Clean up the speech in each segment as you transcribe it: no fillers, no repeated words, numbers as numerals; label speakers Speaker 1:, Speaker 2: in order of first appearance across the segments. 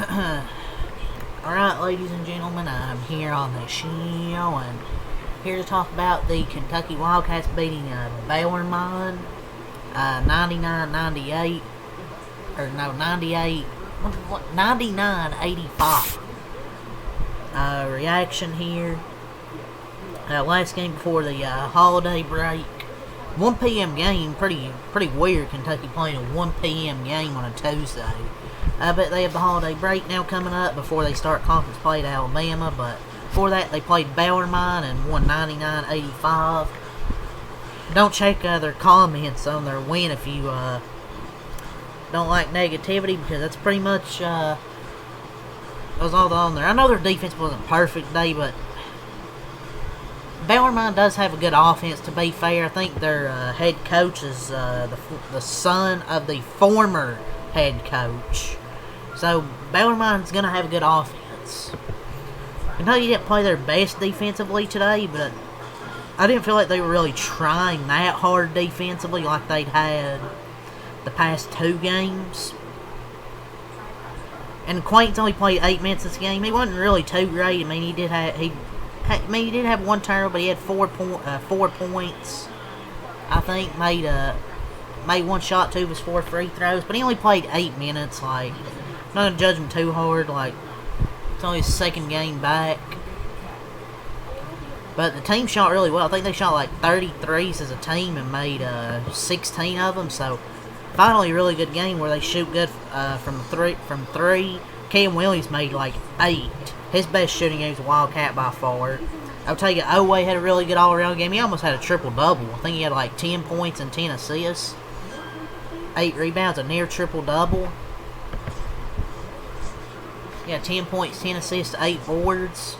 Speaker 1: Alright, ladies and gentlemen, I'm here on the show and here to talk about the Kentucky Wildcats beating Bellarmine 99-98, or no, 99-85. Reaction here. Last game before the holiday break. 1 p.m. game, pretty weird. Kentucky playing a 1 p.m. game on a Tuesday. But they have the holiday break now coming up before they start conference play to Alabama. But before that, they played Bellarmine and won 99-85. Don't check their comments on their win if you don't like negativity, because that's pretty much was all on there. I know their defense wasn't perfect today, but Bellarmine does have a good offense, to be fair. I think their head coach is the son of the former head coach. So, Bellarmine's going to have a good offense. Kentucky didn't play their best defensively today, but I didn't feel like they were really trying that hard defensively like they'd had the past 2 games. And Quaint's only played 8 minutes this game. He wasn't really too great. I mean, he did have 1 turnover, but he had 4 points. I think made 1 shot, 2 of his 4 free throws, but he only played 8 minutes. Like, I'm not gonna judge him too hard. Like, it's only his 2nd game back. But the team shot really well. I think they shot like 33s as a team and made 16 of them. So finally, a really good game where they shoot good from three. Cam Williams made like 8. His best shooting game was a Wildcat by far. I'll tell you, Oway had a really good all-around game. He almost had a triple-double. I think he had like 10 points and 10 assists. 8 rebounds, a near triple-double. Yeah, 10 points, 10 assists, 8 boards.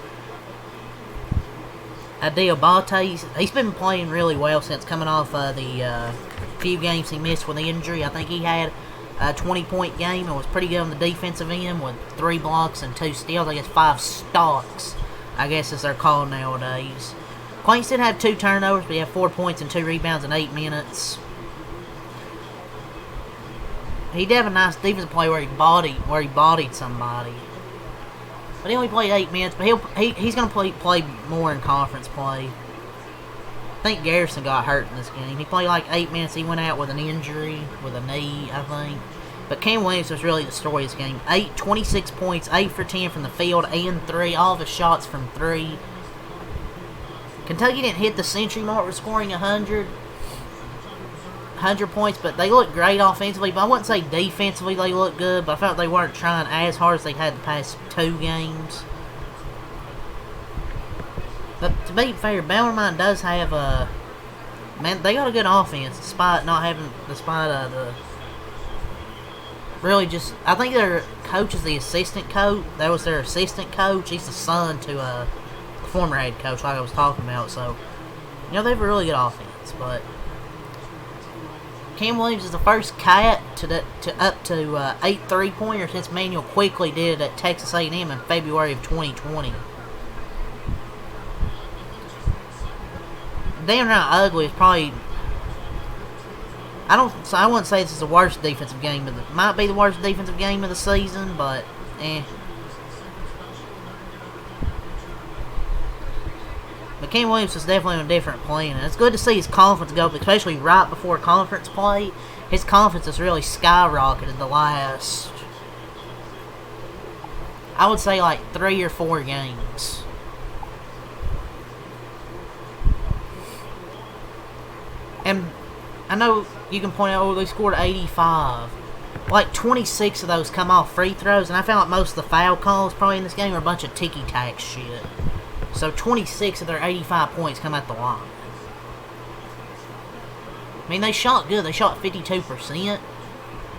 Speaker 1: Diabate, he's been playing really well since coming off the few games he missed with the injury. I think he had a 20-point game and was pretty good on the defensive end with 3 blocks and 2 steals. I guess 5 stocks, I guess as they're called nowadays. Quaint's did have 2 turnovers, but he had 4 points and 2 rebounds in 8 minutes. He did have a nice defensive play where he bodied somebody. But he only played 8 minutes, but he's going to play more in conference play. I think Garrison got hurt in this game. He played like 8 minutes. He went out with an injury, with a knee, I think. But Cam Williams was really the story of this game. 26 points, 8 for 10 from the field, and 3. All of his shots from 3. Kentucky didn't hit the century mark with scoring 100 points, but they looked great offensively. But I wouldn't say defensively they looked good, but I felt they weren't trying as hard as they had the past 2 games. But to be fair, Bellarmine does have man, they got a good offense despite the really just, I think their coach is the assistant coach. That was their assistant coach. He's the son to the former head coach, like I was talking about. So, you know, they have a really good offense. But Cam Williams is the first cat to up to 8 3-pointers since Manuel Quickly did at Texas A&M in February of 2020. Damn not ugly is probably, I wouldn't say this is the worst defensive game might be the worst defensive game of the season, but But Cam Williams is definitely on a different plane, and it's good to see his confidence go up, especially right before conference play. His confidence has really skyrocketed the last, I would say, like 3 or 4 games. And I know you can point out, oh, they scored 85. Like 26 of those come off free throws, and I found like most of the foul calls probably in this game are a bunch of ticky-tack shit. So 26 of their 85 points come at the line. I mean, they shot good. They shot 52%.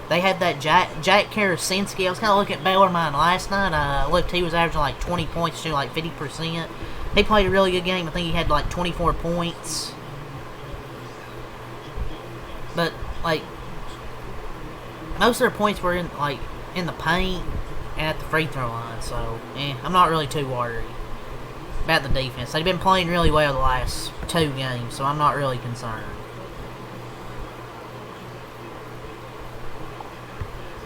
Speaker 1: They had that Jack Karasinski. I was kind of looking at Bellarmine last night. Looked, he was averaging like 20 points to like 50%. He played a really good game. I think he had like 24 points. But, like, most of their points were in the paint and at the free throw line. So, I'm not really too worried about the defense. They've been playing really well the last 2 games, so I'm not really concerned.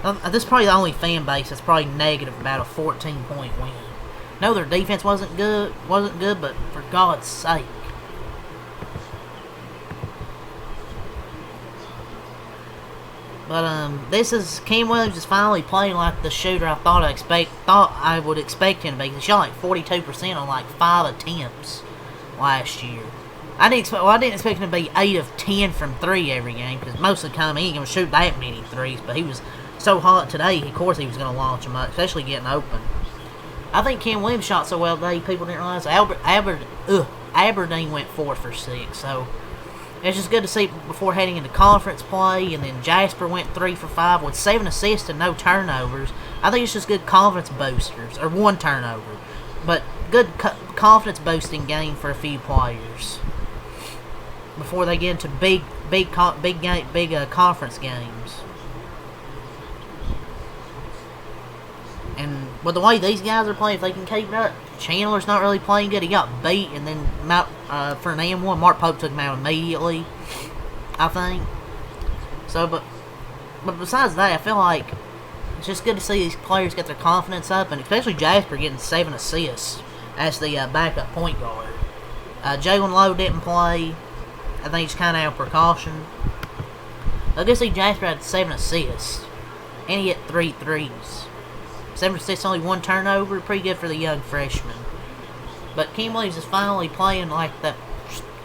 Speaker 1: This is probably the only fan base that's probably negative about a 14-point win. No, their defense wasn't good, but for God's sake. But this is Cam Williams is finally playing like the shooter I thought I would expect him to be. He shot like 42% on like 5 attempts last year. I didn't expect him to be 8 of 10 from 3 every game, because most of the time he ain't gonna shoot that many threes. But he was so hot today, of course he was gonna launch them up, especially getting open. I think Cam Williams shot so well today, people didn't realize Aberdeen went 4 for 6. So it's just good to see before heading into conference play. And then Jasper went 3 for 5 with 7 assists and no turnovers. I think it's just good confidence boosters, or 1 turnover, but good confidence boosting game for a few players before they get into big conference games. And with the way these guys are playing, if they can keep it up, Chandler's not really playing good. He got beat, and then for an M1, Mark Pope took him out immediately, I think. So, but besides that, I feel like it's just good to see these players get their confidence up, and especially Jasper getting 7 assists as the backup point guard. Jalen Lowe didn't play. I think he's kind of out of precaution. I guess Jasper had 7 assists, and he hit 3 threes. 7 assists, only 1 turnover. Pretty good for the young freshman. But Cam Williams is finally playing like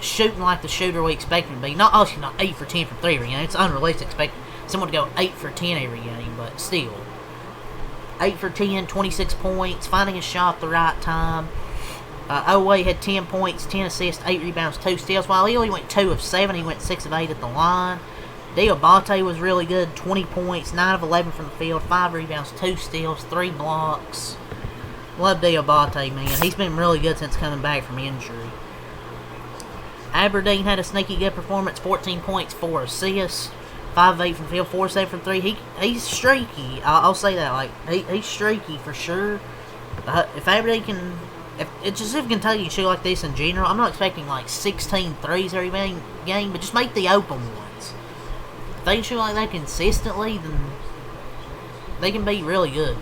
Speaker 1: shooting like the shooter we expect him to be. Not 8 for 10 from 3 every game. It's unrealistic to expect someone to go 8 for 10 every game, but still. 8 for 10, 26 points, finding his shot at the right time. Oway had 10 points, 10 assists, 8 rebounds, 2 steals. While he only went 2 of 7, he went 6 of 8 at the line. Diabate was really good, 20 points, 9 of 11 from the field, 5 rebounds, 2 steals, 3 blocks. Love Diabate, man. He's been really good since coming back from injury. Aberdeen had a sneaky good performance, 14 points, 4 assists, 5 of 8 from the field, 4 of 7 from 3. He's streaky. I'll say that. Like he's streaky for sure. If Aberdeen can... If Kentucky can shoot like this in general, I'm not expecting like 16 threes every game, but just make the open ones. If they can shoot like that consistently, then they can be really good.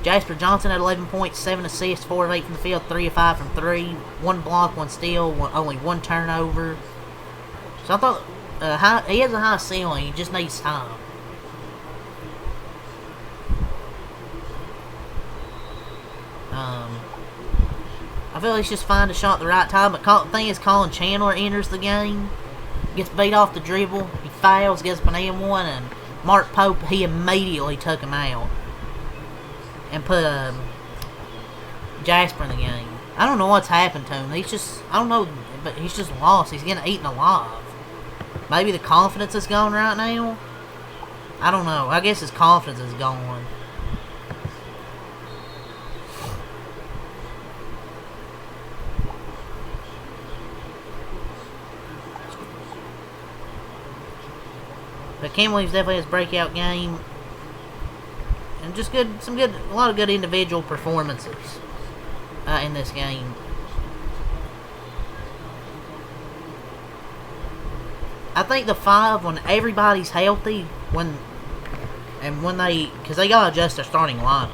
Speaker 1: Jasper Johnson had 11 points, 7 assists, 4 of 8 from the field, 3 of 5 from 3, 1 block, 1 steal, only 1 turnover. So I thought he has a high ceiling, he just needs time. I feel like he's just finding a shot at the right time, but the thing is, Colin Chandler enters the game, gets beat off the dribble, he fouls, gets an M1, and Mark Pope, he immediately took him out and put Jasper in the game. I don't know what's happened to him. He's just, I don't know, but he's just lost. He's getting eaten alive. Maybe the confidence is gone right now? I don't know. I guess his confidence is gone. But Cam Williams definitely has a breakout game. And just a lot of good individual performances in this game. I think the 5, when everybody's healthy, because they gotta adjust their starting lineup.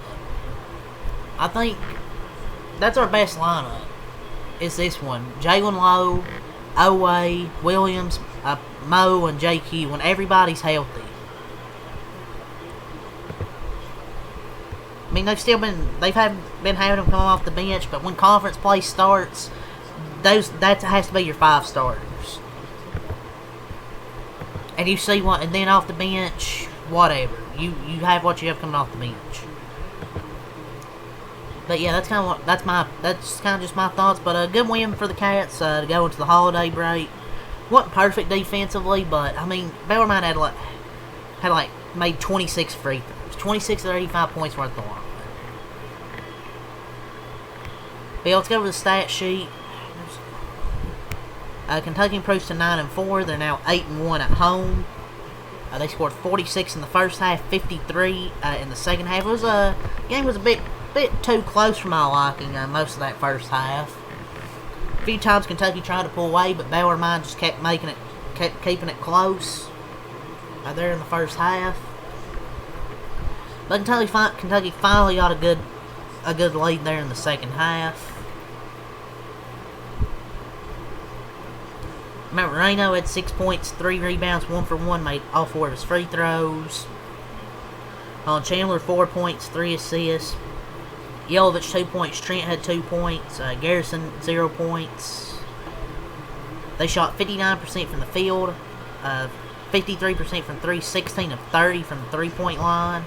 Speaker 1: I think that's our best lineup. Is this one? Jalen Lowe, Oway, Williams, Mo, and JQ. When everybody's healthy. I mean, they've been having them come off the bench, but when conference play starts, that has to be your 5 starters. And you see what, and then off the bench, whatever. You have what you have coming off the bench. But yeah, that's kind of just my thoughts. But a good win for the Cats to go into the holiday break. Wasn't perfect defensively, but I mean, Bellarmine had made 26 free throws, 26 of 35 points worth of the line. But yeah, let's go over the stat sheet. Kentucky improves to 9-4. They're now 8-1 at home. They scored 46 in the first half, 53 in the second half. Game was a bit too close for my liking most of that first half. A few times Kentucky tried to pull away, but Bellarmine just kept keeping it close there in the first half. But Kentucky finally got a good lead there in the second half. Matt Moreno had 6 points, 3 rebounds, 1 for 1, made all 4 of his free throws. Chandler, 4 points, 3 assists. Yelovich, 2 points. Trent had 2 points. Garrison, 0 points. They shot 59% from the field, 53% from 3, 16 of 30 from the three-point line,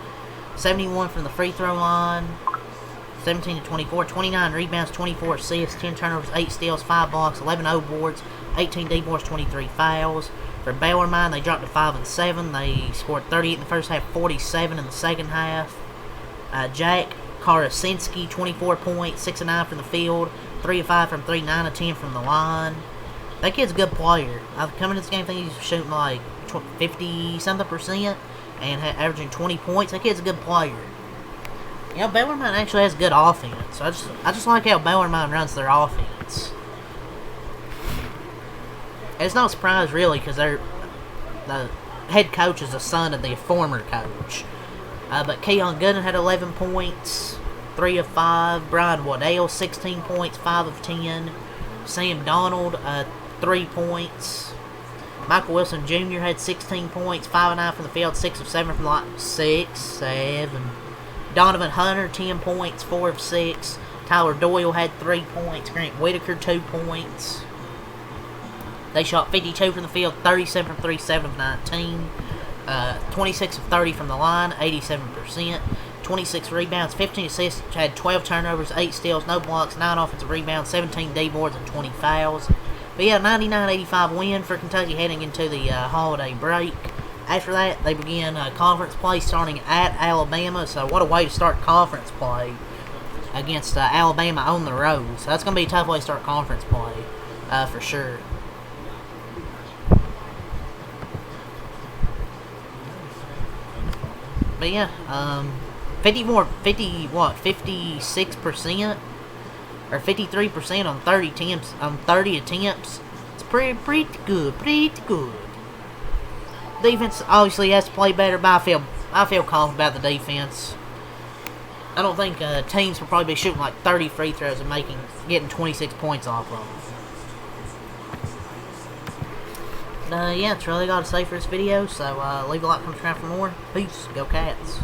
Speaker 1: 71 from the free throw line, 17 to 24, 29 rebounds, 24 assists, 10 turnovers, 8 steals, 5 blocks, 11 O-boards, 18 D-boards, 23 fouls. For Bellarmine, they dropped to 5 and 7. They scored 38 in the first half, 47 in the second half. Jack Karasinski, 24 points, 6 and 9 from the field, 3 of 5 from 3, 9 of 10 from the line. That kid's a good player. Coming into this game, I think he's shooting like 50-something% and averaging 20 points. That kid's a good player. You know, Bellarmine actually has good offense. I just like how Bellarmine runs their offense. And it's not a surprise, really, because the head coach is the son of the former coach. But Keon Gooden had 11 points, 3 of 5. Brian Waddell, 16 points, 5 of 10. Sam Donald, 3 points. Michael Wilson Jr. had 16 points, 5 of 9 from the field, 6 of 7 from the line. 6, 7. Donovan Hunter, 10 points, 4 of 6. Tyler Doyle had 3 points. Grant Whitaker, 2 points. They shot 52 from the field, 37 from 3, 7 of 19. 26 of 30 from the line, 87%. 26 rebounds, 15 assists, had 12 turnovers, 8 steals, no blocks, 9 offensive rebounds, 17 D-boards, and 20 fouls. But yeah, 99-85 win for Kentucky heading into the holiday break. After that, they began conference play starting at Alabama. So what a way to start conference play against Alabama on the road. So that's going to be a tough way to start conference play for sure. But yeah, 56% or 53% on 30 attempts. It's pretty good. Defense obviously has to play better, but I feel confident about the defense. I don't think teams will probably be shooting like 30 free throws and getting 26 points off of them. Yeah, that's really all I got to say for this video. So leave a like, comment, subscribe for more. Peace. Go Cats.